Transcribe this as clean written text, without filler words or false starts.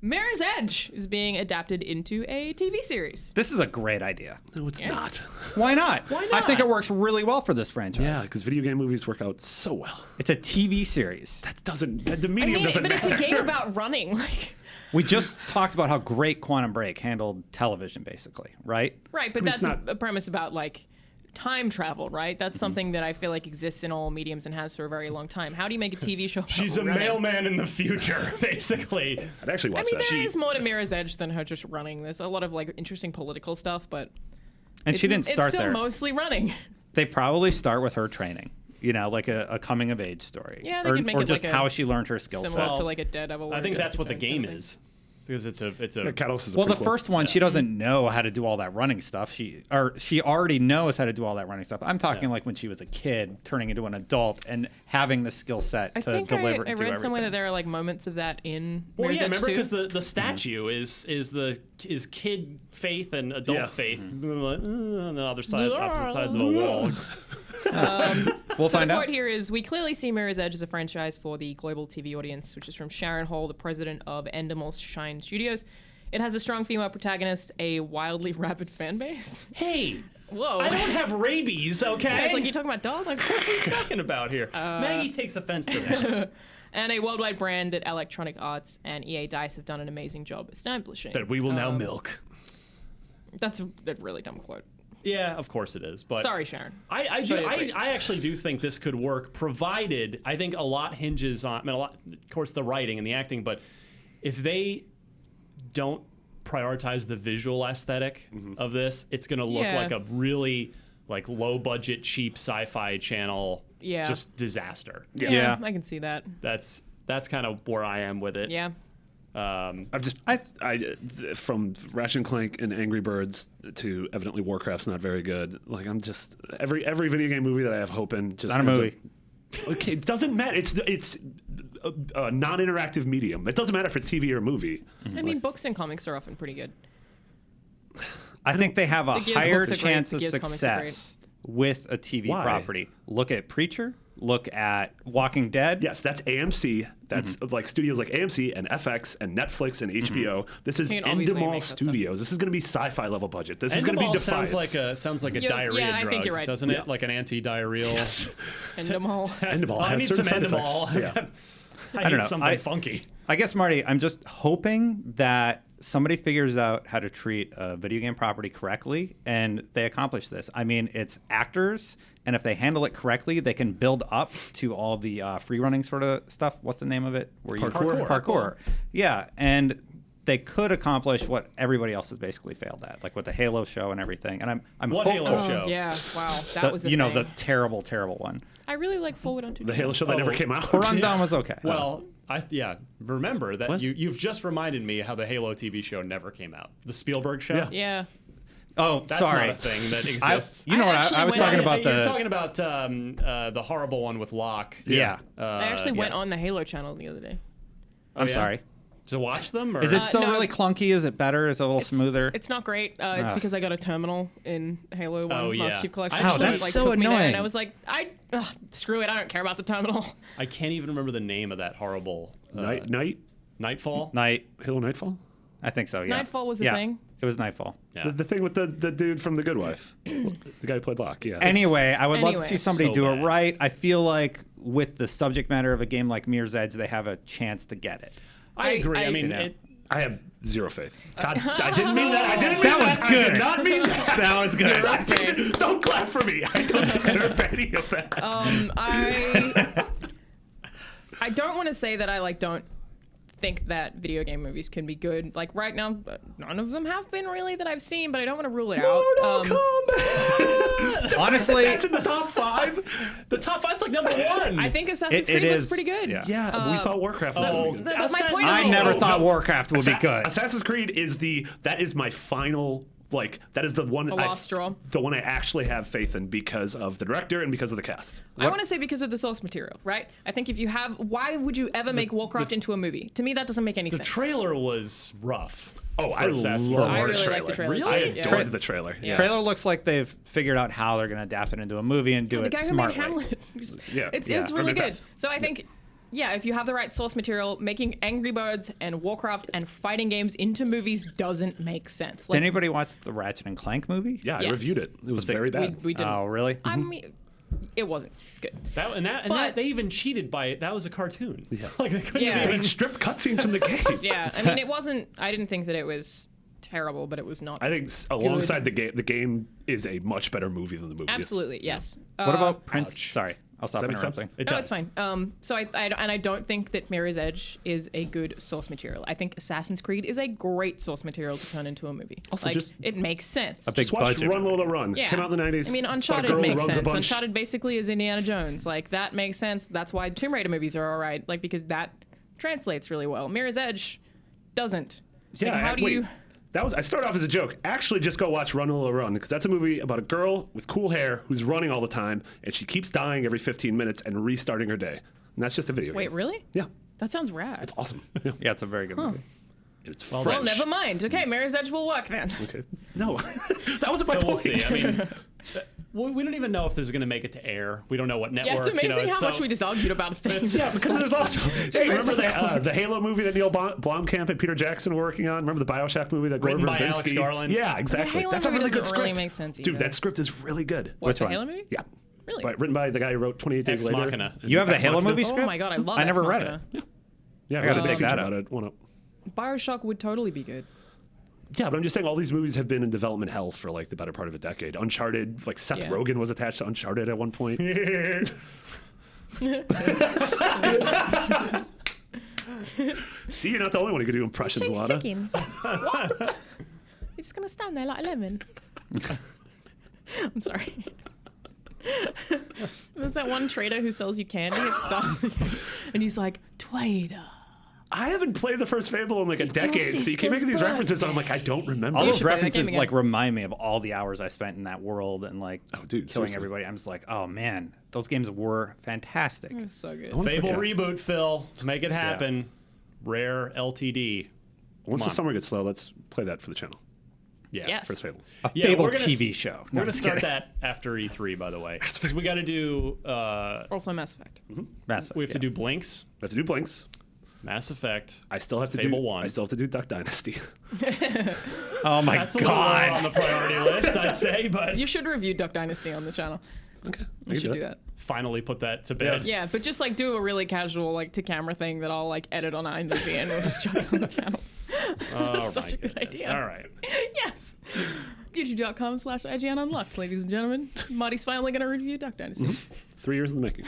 Mirror's Edge is being adapted into a TV series. This is a great idea. No, it's not. Why not? Why I think not? it works really well for this franchise. Yeah, because video game movies work out so well. It's a TV series. The medium doesn't but matter. it's a game about running. Like, We just talked about how great Quantum Break handled television, basically, right? right, but mean, it's that's not- a premise about like time travel, right? That's something that I feel like exists in all mediums and has for a very long time. How do you make a TV show about She's a running? mailman in the future, basically. I'd actually I watch mean, that. there is more to Mirror's Edge than her just running. There's a lot of like interesting political stuff, but And she didn't start it's still there. mostly running. They probably start with her training, you know, like a coming of age story. Yeah, they or, could make or it just like a how she learned her skill Similar set. to like a Daredevil. I or think that's Jessica what the Jones game kind of thing. is. Because it's a Catalyst is a Well, the prequel. first one, she doesn't know how to do all that running stuff. She already knows how to do all that running stuff. I'm talking like when she was a kid, turning into an adult and having the skill set I to think deliver. I do read somewhere that everything. there are like moments of that in Well, Mirror's yeah, Edge remember 2. because the statue is kid faith and adult Yeah. faith on the other side, opposite sides of a wall. We'll So find the out. quote here is, "We clearly see Mirror's Edge as a franchise for the global TV audience," which is from Sharon Hall, the president of Endemol Shine Studios. It has a strong female protagonist, a wildly rabid fan base. Hey, Whoa. I don't have rabies, okay? It's like, you talking about dogs? Like, what are you talking about here? Maggie takes offense to this. and a worldwide brand that Electronic Arts and EA DICE have done an amazing job establishing. That we will now milk. That's a really dumb quote. Yeah, of course it is. But Sorry, Sharon. I actually do think this could work, provided I think a lot hinges on, I mean, of course, the writing and the acting, but if they don't prioritize the visual aesthetic of this, it's going to look Yeah. like a really like low budget, cheap sci-fi channel, Yeah. just disaster. Yeah. I can see that. That's kind of where I am with it. Yeah. I've just from Ratchet and Clank and Angry Birds to evidently Warcraft's not very good. Like I'm just every video game movie that I have hope in just Not a ends movie. up- okay, it doesn't matter. It's a non-interactive medium. It doesn't matter if it's TV or a movie. I mean, books and comics are often pretty good. I think they have a The Gears higher books are great, chance the of Gears comics are great. success with a TV Why? property. Look at Preacher. Look at Walking Dead. Yes, that's AMC. That's like studios like AMC and FX and Netflix and HBO. This is I mean, obviously it Endemol makes that Studios. This is going to be sci-fi level budget. This is going to be Endemol Defiance. sounds like a Yeah, diarrhea yeah, I drug, think you're right. doesn't Yeah. it? Like an anti-diarrheal. Yes. Endemol. Endemol I has need certain some side effects. Endemol. Yeah. I don't need know. something funky. I guess, Marty, I'm just hoping that somebody figures out how to treat a video game property correctly and they accomplish this. I mean, it's actors, and if they handle it correctly, they can build up to all the free running sort of stuff. What's the name of it? Where Parkour. Parkour. Yeah, and they could accomplish what everybody else has basically failed at, like with the Halo show and everything. And I'm What hopeful. Halo show? Yeah, wow. That The- was a you know, thing. the terrible, terrible one. I really like Forward Unto The Halo show that never came out. Corundon was okay. Well, remember that you've just reminded me how the Halo TV show never came out. The Spielberg show. Yeah. Yeah. oh, That's sorry. not a thing that I- exists. you know what? actually I was went talking on- about You're the. talking about the horrible one with Locke. Yeah. I actually went yeah. on the Halo channel the other day. I'm yeah? sorry. To watch them? Or? Is it still no. really clunky? Is it better? Is it a little smoother? It's not great. It's Ugh. because I got a terminal in Halo 1 Oh, yeah. Master Chief Collection. Wow, so that's it, like, so took me there, annoying. and I was like, screw it. I don't care about the terminal. I can't even remember the name of that horrible Nightfall. Night. Halo Nightfall? I think so. Yeah. Nightfall was a yeah, thing? It was Nightfall. Yeah. The thing with the dude from The Good Wife. The guy who played Locke, yeah. Anyway, I would love to Anyway. see somebody So do it bad. right. I feel like with the subject matter of a game like Mirror's Edge, they have a chance to get it. I agree. I mean, you know. I have zero faith. God, I didn't mean that. I didn't mean That that. was I good. did not mean that. That was good. Zero faith. Don't clap for me. I don't deserve any of that. I don't want to say that I don't think that video game movies can be good. Like right now, none of them have been really that I've seen, but I don't want to rule it out. Honestly, that's in the top 5. The top 5's like number 1. I think Assassin's It Creed looks is, pretty good. yeah. Yeah, we thought Warcraft was oh, gonna be good. But my point is, I never no, thought no. Warcraft would be good. Assassin's Creed is that is my final, like, that is the one The last straw. the one I actually have faith in because of the director and because of the cast. I want to say because of the source material, right? I think if you have, why would you ever make Warcraft into a movie? To me, that doesn't make any the sense. trailer was rough. Oh, I Assassin's love I the really trailer. like the trailer. Really? I Yeah. adored the trailer. Yeah. Trailer looks like they've figured out how they're going to adapt it into a movie and do The it guy who made smartly. Hamlet. Yeah. It's Yeah. really Or good. Macbeth. So I think, Yeah, if you have the right source material, making Angry Birds and Warcraft and fighting games into movies doesn't make sense. Did anybody watch the Ratchet and Clank movie? Yeah, I Yes. reviewed it. It was very bad. we didn't. Oh, really? I mean, it wasn't good. That they even cheated by it. That was a cartoon. Yeah. Like they couldn't Yeah. They stripped cutscenes from the game. Yeah, I mean, it wasn't. I didn't think that it was terrible, but it was not. I think alongside the game is a much better movie than the movie. is. Absolutely, yes. What about Prince? Sorry, I'll stop that make sense? interrupting. It No, does. it's fine. So I don't think that Mirror's Edge is a good source material. I think Assassin's Creed is a great source material to turn into a movie. Also, like, just it makes sense. big Just watch budget Run movie. Lola Run. Yeah. Came out in the 90s. I mean, It's about a Uncharted girl who makes runs a sense. bunch. Uncharted basically is Indiana Jones. Like, that makes sense. That's why Tomb Raider movies are all right. Like, because that translates really well. Mirror's Edge doesn't. Yeah, Like, how do wait. you... I started off as a joke. Actually, just go watch Run Lola Run because that's a movie about a girl with cool hair who's running all the time and she keeps dying every 15 minutes and restarting her day. And that's just a video Wait, game. really? Yeah, That sounds rad. it's awesome. Yeah. Yeah, it's a very good movie. It's Well, French. never mind. Okay, Mirror's Edge will work then. Okay. No, that wasn't my So point. we'll see. I mean, we don't even know if this is going to make it to air. We don't know what network. Yeah, it's amazing how much so- we just argued about things. Yeah, because there's also hey, remember the Halo movie that Neil Blomkamp and Peter Jackson were working on? Remember the BioShock movie that Gore Written by Verbinski? Alex Garland? Yeah, exactly. Halo That's a movie really good doesn't really script. make sense Dude, either. that script is really good. What, Which the one? Halo movie? Yeah. Really? Written by the guy who wrote 28 Days Ex Later. Machina. You have the Ex Halo Machina. movie Oh script? my god, I love I Ex never read Machina. it. Yeah, I gotta read a dig feature that up. about it. One up. Bioshock would totally be good. Yeah, but I'm just saying all these movies have been in development hell for like the better part of a decade. Uncharted, like Seth Yeah. Rogen was attached to Uncharted at one point. See, you're not the only one who can do impressions, Lana. chickens. What? You're just gonna stand there like a lemon. I'm sorry. There's that one trader who sells you candy at Starbucks, and he's like, "Twader." I haven't played the first Fable in like a your decade, so you keep sister's making these references. And I'm like, I don't remember. All You those should play that game references again. like remind me of all the hours I spent in that world and like dude, killing seriously. everybody. I'm just like, oh man, those games were fantastic. It's so good. Fable Yeah. reboot, Phil. Let's make it happen. Rare LTD. Once the on. summer gets slow, let's play that for the channel. Yeah. Yes. First Fable. A Yeah, Fable we're gonna TV s- show. We're No, gonna just start kidding. that after E3, by the way, because we got to do. Also, Mass Effect. Mass Effect, We have to yeah. do Blinks, We have to do Blinks. Mass Effect. I still have to Fable do 1. I still have to do Duck Dynasty. Oh my That's a little lower on god. the priority list, I'd say, but You should review Duck Dynasty on the channel. Okay, You should do that. finally put that to bed. Yeah, but just like do a really casual like to camera thing that I'll like edit on IMDb and we'll just chuck it on the channel. Oh, That's such my a good goodness. idea. All right. Yes. YouTube.com/IGN Unlocked, ladies and gentlemen. Marty's finally going to review Duck Dynasty. 3 years in the making.